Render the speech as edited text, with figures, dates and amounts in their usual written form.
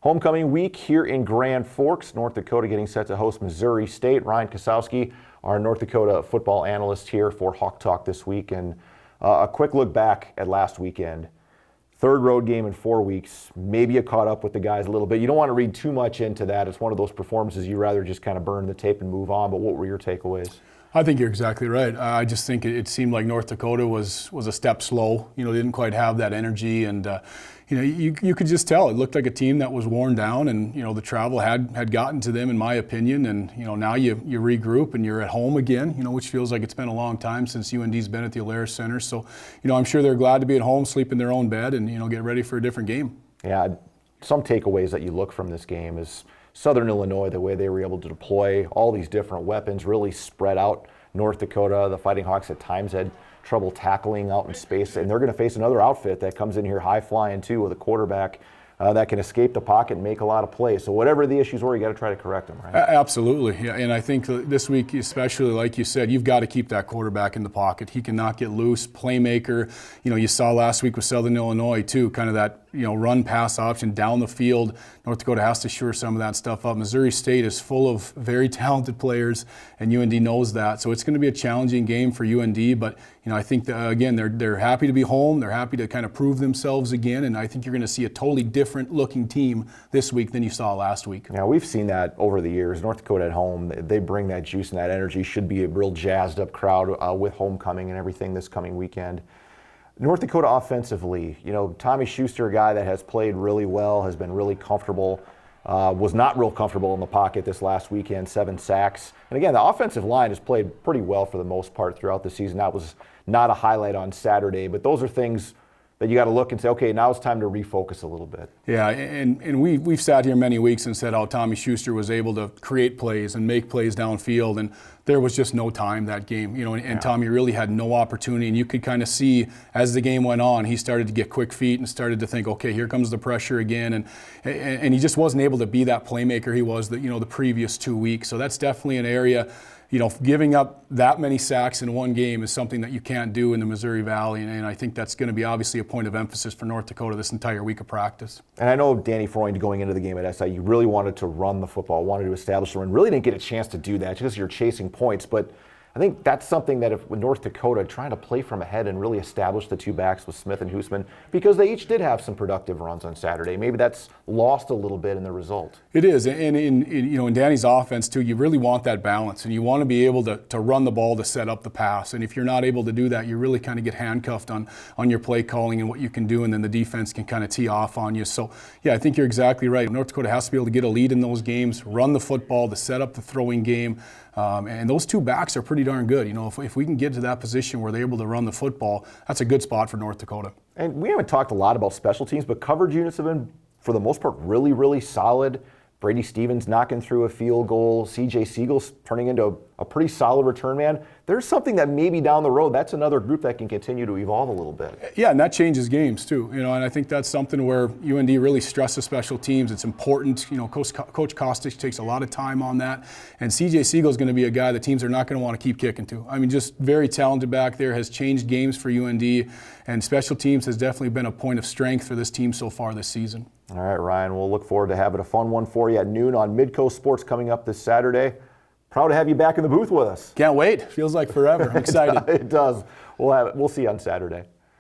Homecoming week here in Grand Forks, North Dakota getting set to host Missouri State. Ryan Kasowski, our North Dakota football analyst here for Hawk Talk this week. And a quick look back at last weekend. Third road game in 4 weeks. Maybe you caught up with the guys a little bit. You don't want to read too much into that. It's one of those performances you rather just kind of burn the tape and move on. But what were your takeaways? I think you're exactly right. I just think it seemed like North Dakota was a step slow. They didn't quite have that energy, and you could just tell. It looked like a team that was worn down, and the travel had gotten to them, in my opinion. And now you regroup and you're at home again. Which feels like it's been a long time since UND's been at the Alerus Center. So I'm sure they're glad to be at home, sleep in their own bed, and get ready for a different game. Yeah, some takeaways that you look from this game is Southern Illinois, the way they were able to deploy all these different weapons, really spread out. North Dakota, the Fighting Hawks at times had trouble tackling out in space, and they're going to face another outfit that comes in here high-flying too, with a quarterback that can escape the pocket and make a lot of plays. So whatever the issues were, you got to try to correct them, right? Absolutely, yeah. And I think this week, especially like you said, you've got to keep that quarterback in the pocket. He cannot get loose. Playmaker. You saw last week with Southern Illinois too, kind of that run pass option down the field. North Dakota has to shore some of that stuff up. Missouri State is full of very talented players, and UND knows that. So it's going to be a challenging game for UND. But I think that, again, they're happy to be home. They're happy to kind of prove themselves again, and I think you're going to see a totally different looking team this week than you saw last week. Yeah, we've seen that over the years. North Dakota at home, they bring that juice and that energy. Should be a real jazzed up crowd with homecoming and everything this coming weekend. North Dakota offensively, Tommy Schuster, a guy that has played really well, has been really comfortable, was not real comfortable in the pocket this last weekend, 7 sacks. And again, the offensive line has played pretty well for the most part throughout the season. That was not a highlight on Saturday, but those are things that you got to look and say, okay, now it's time to refocus a little bit. Yeah, and we've sat here many weeks and said how Tommy Schuster was able to create plays and make plays downfield, and there was just no time that game. And Tommy really had no opportunity, and you could kind of see as the game went on, he started to get quick feet and started to think, okay, here comes the pressure again, and he just wasn't able to be that playmaker he was the previous 2 weeks. So that's definitely an area. Giving up that many sacks in one game is something that you can't do in the Missouri Valley, and I think that's going to be obviously a point of emphasis for North Dakota this entire week of practice. And I know Danny Freund, going into the game at SIU, really wanted to run the football, wanted to establish the run, really didn't get a chance to do that just because you're chasing points, but I think that's something that if with North Dakota trying to play from ahead and really establish the two backs with Smith and Hoosman, because they each did have some productive runs on Saturday. Maybe that's lost a little bit in the result. It is, and in Danny's offense too, you really want that balance, and you want to be able to run the ball to set up the pass. And if you're not able to do that, you really kind of get handcuffed on your play calling and what you can do, and then the defense can kind of tee off on you. So yeah, I think you're exactly right. North Dakota has to be able to get a lead in those games, run the football to set up the throwing game. And those two backs are pretty darn good. If we can get to that position where they're able to run the football, that's a good spot for North Dakota. And we haven't talked a lot about special teams, but coverage units have been, for the most part, really, really solid. Brady Stevens knocking through a field goal. C.J. Siegel's turning into a pretty solid return man. There's something that maybe down the road, that's another group that can continue to evolve a little bit. Yeah, and that changes games too. And I think that's something where UND really stresses special teams. It's important. Coach Kostic takes a lot of time on that. And C.J. Siegel's going to be a guy that teams are not going to want to keep kicking to. I mean, just very talented back there, has changed games for UND, and special teams has definitely been a point of strength for this team so far this season. All right, Ryan, we'll look forward to having a fun one for you at noon on Midco Sports coming up this Saturday. Proud to have you back in the booth with us. Can't wait. Feels like forever. I'm excited. It does. We'll see you on Saturday.